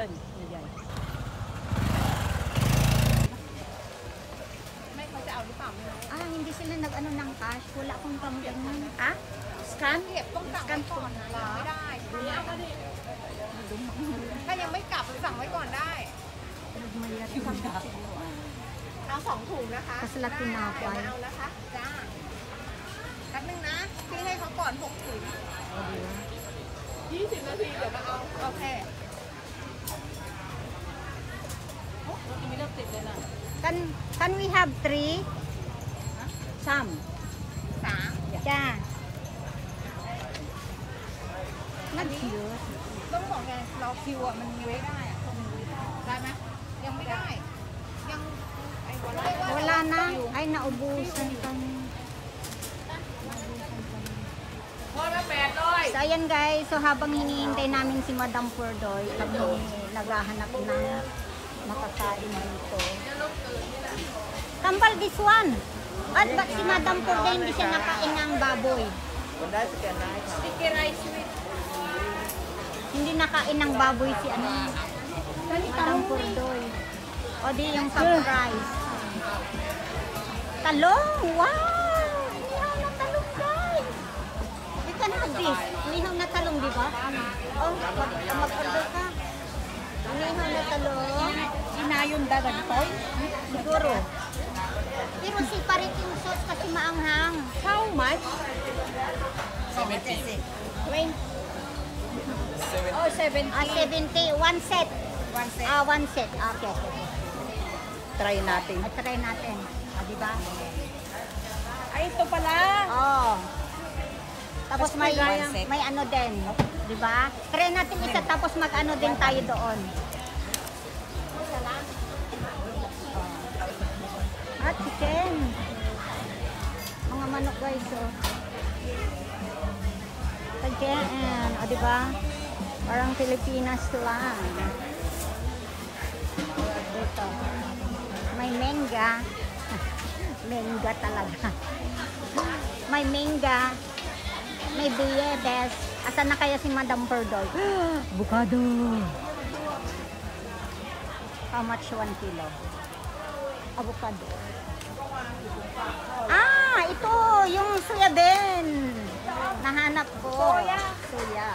Saan? Yan. Mayเขาจะเอาหรือเปล่าไม่รู้ Hindi sila nag-ano ng cash. Wala akong pang ganyan. Scan เก็บต้องสั่งไว้ก่อนนะยังไม่ได้ถ้ายังไม่กลับสั่งไว้ก่อนได้เอา2 ถุงนะคะ Kasi laki na ako เดี๋ยว ay. มาเอานะคะจ้าแป๊บนึงนะพี่ให้เขาก่อน6 ถุง20 นาทีเดี๋ยวมาเอาโอเค May lang title na. Can we have 3? Some. 3 จ้านั่นเยอะ ต้องบอกไงเราคิวอ่ะมันยังไม่ได้อ่ะได้ไหมยังไม่ได้ยังไอ้วันแรก Wala na. Ay, naubusan kami. พอละ800 So, ayan guys. So, habang hinihintay namin si Madam Purdoy, kami naghahanap ng makakain dito. Tambal this one. At ba't si Madam Purdoy hindi siya nakain ng baboy? sticky rice with Hindi nakain ng baboy si Madam Purdoy. O di yung surprise. Talong! Wow! Inihaw na talong guys! We can have this. Inihaw na talong, di ba? Oh, mag-order ka. Inihaw na talong. Inayon dagan to? Siguro. Pero separate yung sauce kasi maanghang. How much? 70 Oh, 70. 70. One set. One set. Okay. Try natin. Try natin. Di ba? Ay, ito pala. Oh. Tapos may One set. may ano din, 'di ba? Try natin isa tapos mag-ano din tayo doon. At chicken. Mga manok guys, oh. Chicken, 'di ba? Parang Pilipinas lang. Ito. May mengga. Mengga talaga. May mengga. May biyebes. Asan na kaya si Madam Purdoy? Bukado. How much 1 kilo? Avocado. Ito. Yung soya bean. Nahanap ko. Soya.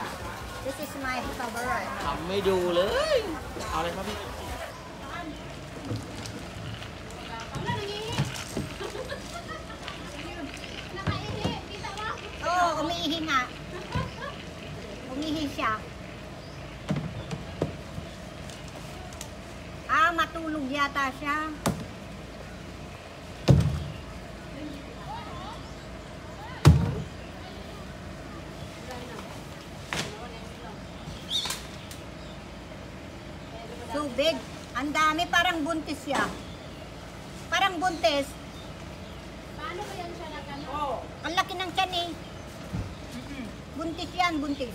This is my favorite. ทำไม่ดูเลยเอาอะไรครับพี่ Umiihi nga. Umiihi siya. Matulog yata siya. Tubig. Ang dami, parang buntis siya. Parang buntis. paano ba yan siya nagano? Ang laki ng tiyan eh. Buntis yan, buntis.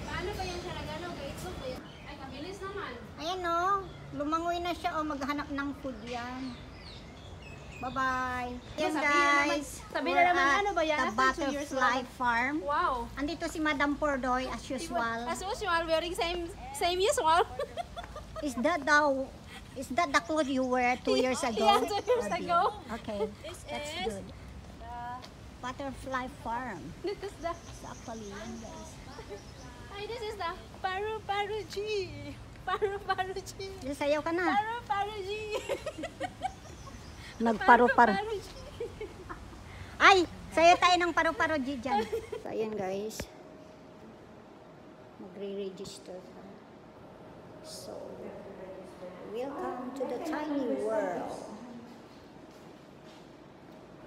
Paano ba yan siya nagano? Ito ba yan? Ay, kabilis naman. Ayan o, lumangoy na siya o maghanap ng food yan. Bye-bye. Yan guys, sabihin na naman, ano ba yan? the After 2 years Butterfly Farm. Wow. Andito si Madam Purdoy as usual. As usual, wearing same usual. Is that the clothes you wear 2 years ago? Yeah, 2 years Oh, dear. ago. Okay, that's is good. Butterfly Farm. This is the Actually, yan guys. this is the Paru G. Paru G. Sayaw ka na. Paru G. Nagparo-paro. Paru G. Ay, sayo tayo ng paro-paro G dyan. So, ayan guys. Magre-register ka. So, welcome to the tiny world.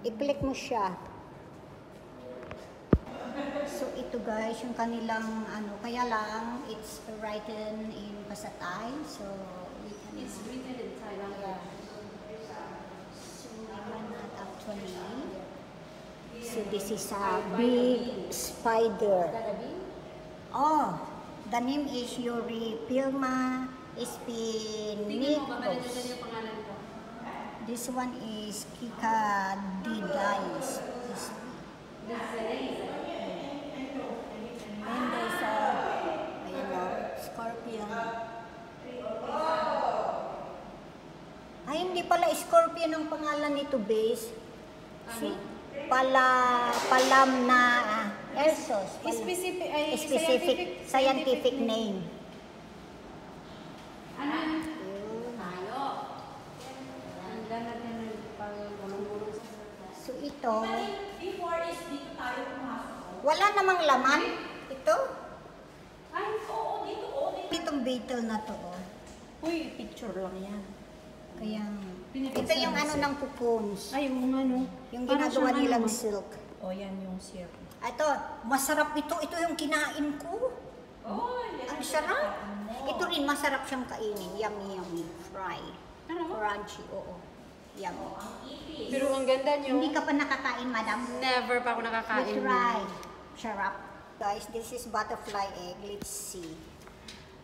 I-click mo siya. So, ito guys, yung kanilang kaya lang, it's written in Pasatay. So, we can... It's written in Thai language. So, not actually. So, this is a big spider. Oh, the name is Euripilma Tingnan mo, baka nandiyan yung pangalan ko. This one is Kikadidais. And there's a, scorpion. pala scorpion ang pangalan nito, base. Si Palam na Ersos. Specific, Scientific name. Ano? Tayo. Ang ganda din pag gulong-gulong sa So ito, before is dito tayo pumasok. wala namang laman. Ito. Ay, oo, dito, oo, dito. Itong beetle na to. Oh. Uy, picture lang yan. Kaya, ito yung ano ng cocoons. Ay, yung ano. Yung para ginagawa siyang nilang ano. silk. O, yan yung syrup. Ito, masarap ito. Ito yung kinain ko. Oh, yan. Ang sarap. Ito rin, masarap siyang kainin. Yummy, yummy. Fry. Crunchy, oo. Yummy. Pero ang ganda niyo. Hindi ka pa nakakain, madam? Never pa ako nakakain. Let's try. Sarap. Guys, this is butterfly egg. Let's see.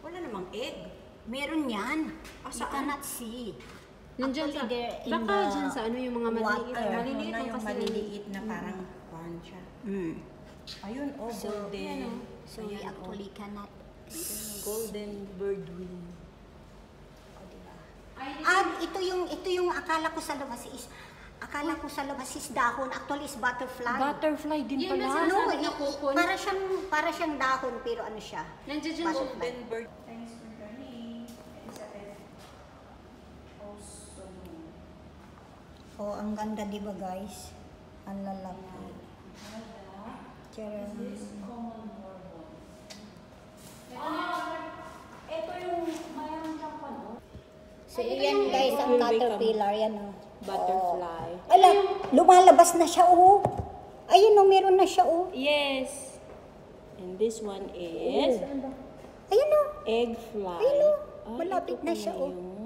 Wala namang egg. Meron yan. You Saan? cannot see. Nandiyan sa, Actually, they're in baka the dyan sa ano yung mga maliliit. water. Maliliit na lang yung kasi. maliliit na parang pancha. Ayun, oh, So, golden. So, we actually cannot Golden birdwing. ito yung akala ko sa labas is dahon. Actually is butterfly. Butterfly din Yan pala. ba No, sinasabi na cocoon? para siyang dahon pero ano siya? Nandiyan dyan Butterfly. Golden bird. Oh, ang ganda, di ba, guys? Ang lalaki. Charan. Ito yung mayroon siyang pano. So, yan, guys, ang caterpillar. Yan, oh. Butterfly. Oh. Ala, lumalabas na siya, oh. Ayun, oh, meron na siya, oh. Yes. And this one is Ayun, oh. egg fly. Ayun, oh. Ah, Malapit ito na pala siya, oh. yun.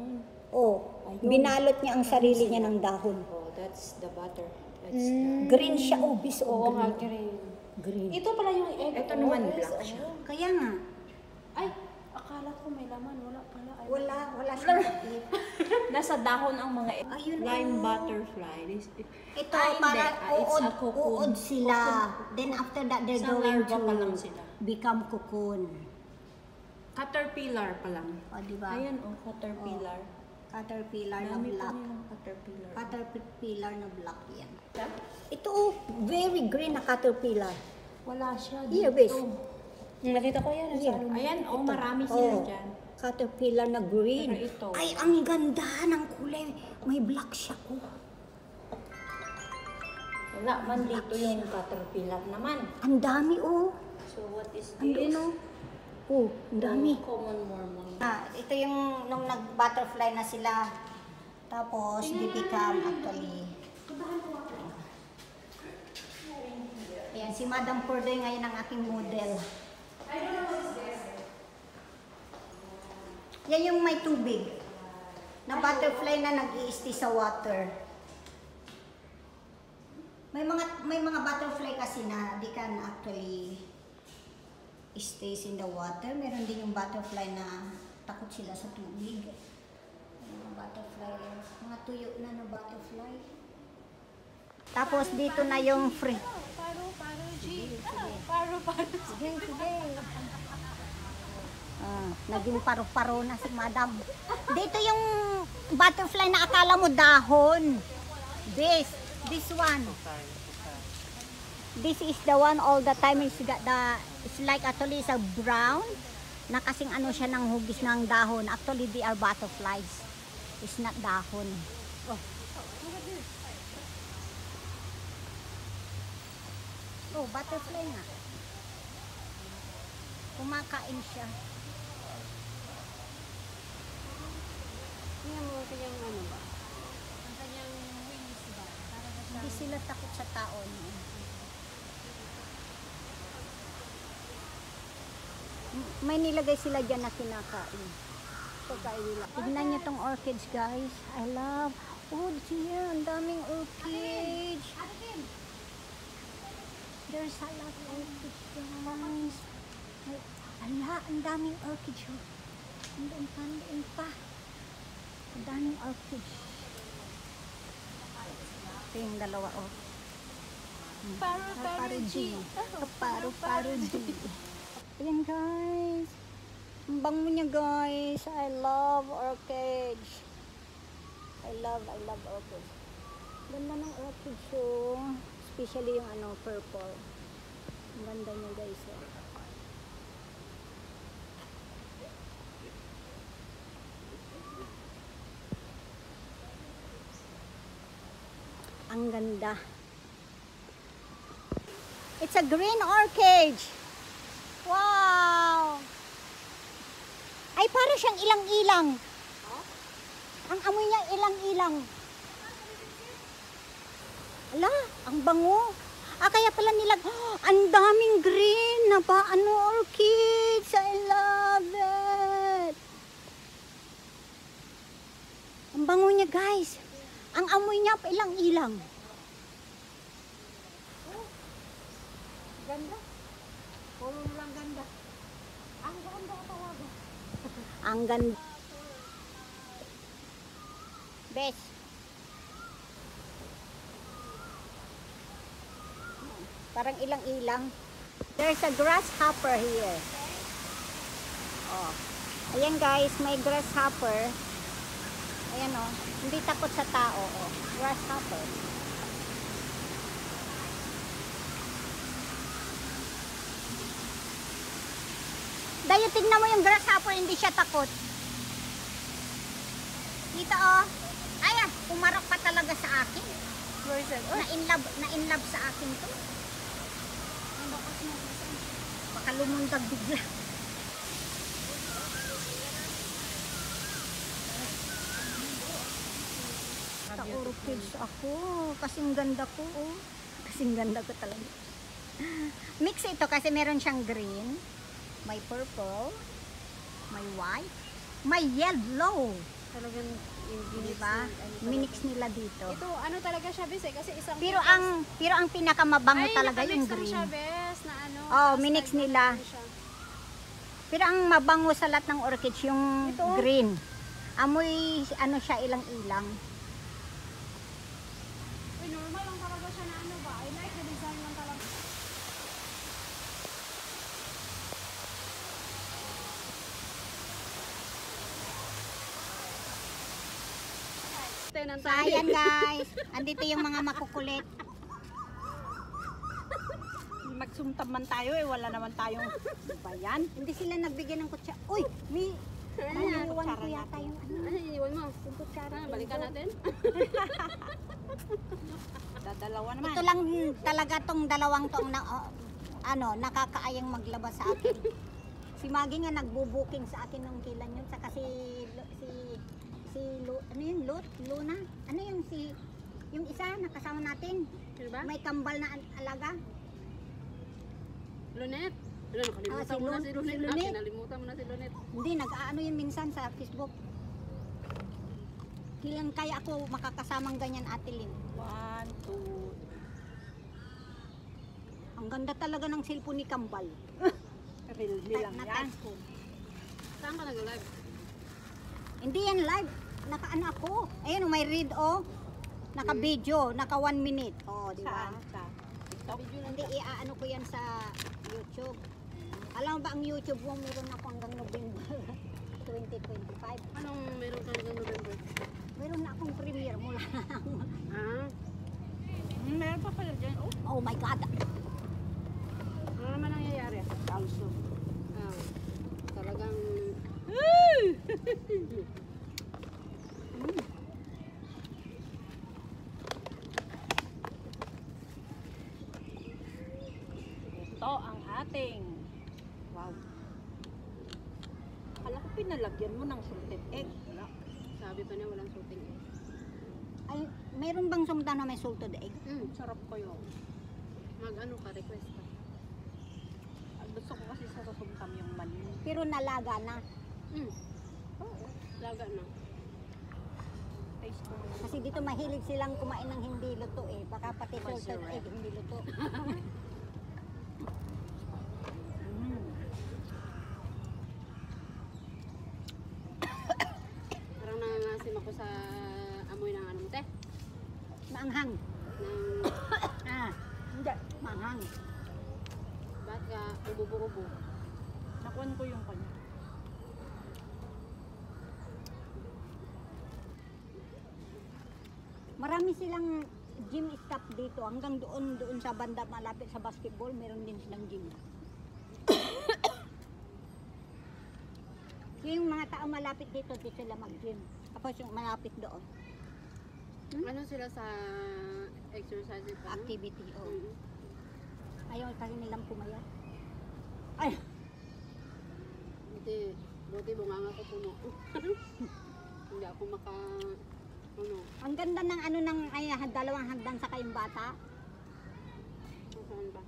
Oh, binalot niya ang sarili niya ng dahon. Oh, that's the butter. That's Green siya, oh. Bis, oh. Oo nga, Green. green. Green. Ito pala yung egg. Ito naman black siya. Kaya nga. Ay, akala ko may laman. Wala pala. Ay, Wala siyang kapit. Nasa dahon ang mga egg. Ayun, Lime oh. butterfly. This, Ito, hindi. para It's a cocoon. uod sila. Then after that, they're Sa going larva pa lang to sila. become cocoon. Caterpillar pa lang. O, di ba? Ayan, oh, caterpillar. Caterpillar na Dami pa black. nilang caterpillar. Caterpillar na black yan. Ito, oh, very green na caterpillar. Wala siya Here, dito. bes. nakita ko yan. Here. Ayan, oh, marami sila Oh, dyan. caterpillar na green. Pero ito. Ay, ang ganda ng kulay. May black siya, oh. Wala man dito yung caterpillar naman. Ang dami, oh. So what is Ang this? oh. Oh, ang dami. Common mormon. Ito yung nung nag-butterfly na sila. Tapos, they become actually. Ayan, si Madam Pordoy ngayon ang aking model. Yan yung may tubig. Na butterfly na nag-i-stay sa water. May mga butterfly kasi na they can actually stays in the water. Meron din yung butterfly na takot sila sa tubig. Mga butterfly, mga tuyo na butterfly. Tapos dito na yung free. Paro, G. Paro. Sige. Naging paro-paro na si Madam. Dito yung butterfly na akala mo dahon. This one. This is the one all the time it's like actually it's a brown na kasing ano siya ng hugis ng dahon. Actually they are butterflies. It's not dahon. Oh. Oh, butterfly nga. Kumakain siya. Tingnan mo kanyang ano ba? Ang kanyang wings ba? Para ba siya? Hindi sila takot sa tao. No? May nilagay sila dyan na kinakain. Pagkain nila. Tignan niyo tong orchids, guys. I love. Oh, dear, ang daming orchids. There's a lot of orchids, guys. Ala, ang daming orchids. Ang pa. Ang daming orchids. Ito yung dalawa, oh. Paro G. Paro G. Ayan, guys. Ang bango niya, guys. I love orchids. I love orchids. Ganda ng orchids yung, especially yung ano, purple. Ang ganda niya guys. Oh. Ang ganda. It's a green orchid. Wow! Ay, para siyang ilang-ilang. Ang amoy niya ilang-ilang. Ala, ang bango. Kaya pala nilag... Oh, ang daming green na ba? Ano, orchids? I love it. Ang bango niya, guys. Ang amoy niya pa ilang-ilang. Ganda. Puro lang ganda. Ang ganda ka talaga. Ang ganda. Best. Parang ilang-ilang. There's a grasshopper here. Oh. Ayan guys, may grasshopper. Ayan oh. Hindi takot sa tao. Oh. Grasshopper. Dayo, tignan mo yung grasshopper, hindi siya takot. Dito oh. Ayan, pumarok pa talaga sa akin. Na-in love sa akin to. Baka lumundag bigla. Sa orchids ako. Kasing ganda ko. Oh. Kasing ganda ko talaga. Mix ito kasi meron siyang green. May purple. May white. May yellow. Talagang yung Diba? Minix nila dito. Ito, ano talaga siya, bes eh, kasi isang Pero ang pinakamabango talaga yung nakamix lang green. siya, bes, na ano. Oh, tapos minix nila. siya. Pero ang mabango sa lahat ng orchids yung Ito. green. Amoy ano siya ilang-ilang. Uy, normal lang talaga siya na ano ba? I like the design lang talaga. So ayan guys, andito yung mga makukulit. Magsumtab man tayo eh, wala naman tayong bayan. Hindi sila nagbigay ng kutsara. Uy, may naiwan ko yata yung ano. Ano iniwan mo? Yung kutsara. Balikan natin? Dadalawa naman. Ito lang talaga tong dalawang tong na, ano, nakakaayang maglabas sa akin. Si Maggie nga nagbubuking sa akin nung kilan yun. Saka ano yun, Luna? Ano yung yung isa nakasama natin? Diba? May kambal na alaga. Lunet. Ano, nakalimutan mo na si Lunet. si Lunet. Kinalimutan mo na si Lunet. Hindi, nag-aano yun minsan sa Facebook. Kailan kaya ako makakasamang ganyan, Ate Lynn? 1, 2. Ang ganda talaga ng cellphone ni Kambal. Really lang yan. Na-touch ko. Saan ka nag-live? Hindi yan live. Naka-ano ako. Ayun, may read oh. Naka-video. Naka 1 minute. Oh, di ba? Sa TikTok. Hindi, iaano ko yan sa YouTube. Alam mo ba ang YouTube mo, meron ako hanggang November 2025. Anong meron ka hanggang November? Meron na akong premiere mula. Ah? Meron pa pala dyan. Oh, Oh my God! Ano naman nangyayari? also. Ah, talagang... Ito ang ating. Wow. Kala ko pinalagyan mo ng salted egg. Wala. Sabi pa niya walang shooting eh. Ay, meron bang sumda na may salted egg? Sarap ko yun. Mag-ano ka, request ka. Gusto ko kasi sa susumtam yung mani. Pero nalaga na. Oo. Laga na. Taste ko. Kasi dito mahilig silang kumain ng hindi luto eh. Baka pati salted egg hindi luto. Parang nangangasim ako sa amoy ng ano mo, te? Maanghang. Ng... Hindi. Maanghang. Ba't ka ubo-ubo? Nakuhan ko yung kanya. Marami silang gym staff dito. Hanggang doon sa banda malapit sa basketball, meron din silang gym. Yung mga tao malapit dito, dito sila mag-gym. Tapos yung malapit doon. Ano sila sa exercise pa? Activity, oh. Mm. Ayaw kasi nilang pumayat. Ay, Buti bunganga ko puno. Hindi ako ano. ang ganda ng ano ng dalawang hagdan sa kayong bata. Saan ba?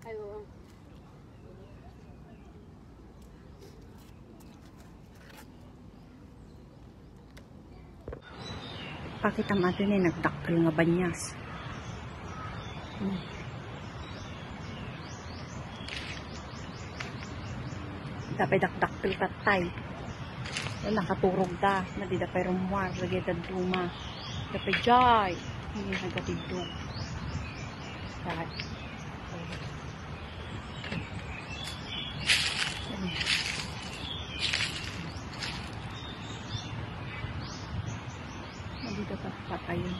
Ay, oo. Pakita mo ni nagdakkel nga banyas. Dapat dakdakkel tatay. Wala katurog da. Nadi dapat rumwar. Lagi da duma. Dapat jay. Hindi nagatidog. Lahat. Nadi dapat patayin.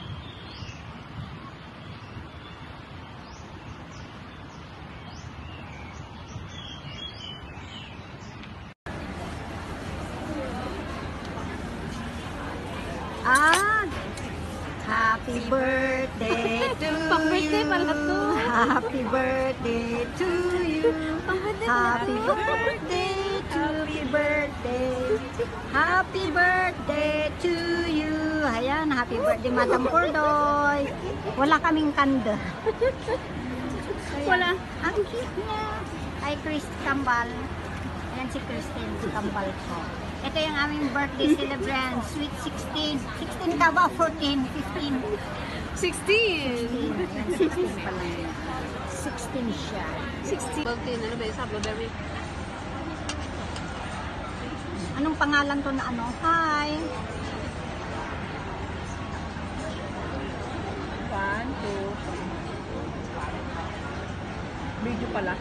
Happy birthday to Pang-birthday you. pala to. Happy birthday to you. Happy birthday, happy birthday. Happy birthday to you. Ayan, happy birthday Madam Cordoy. Wala kaming kanda. Wala. Ang cute niya. Ay, Chris Kambal. Ayan si Kristen Kambal ko. Ito yung aming birthday celebrant. Sweet 16. 16 ka ba? 14? 15? 16! 16 pala yan. 16 siya. 16. Ano ba yung sa blueberry? Anong pangalan to na ano? Hi! 1, 2, video pala.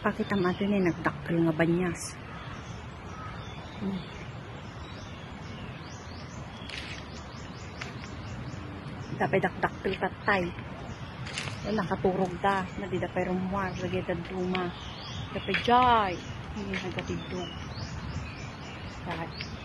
Pakita mo ni nagdakkel nga banyas. Dapat dakdakkel tatay. Wala katurog da. Nadi dapat rumwar. Lagi da duma. Dapat jay. Hindi nagatidog. Lahat.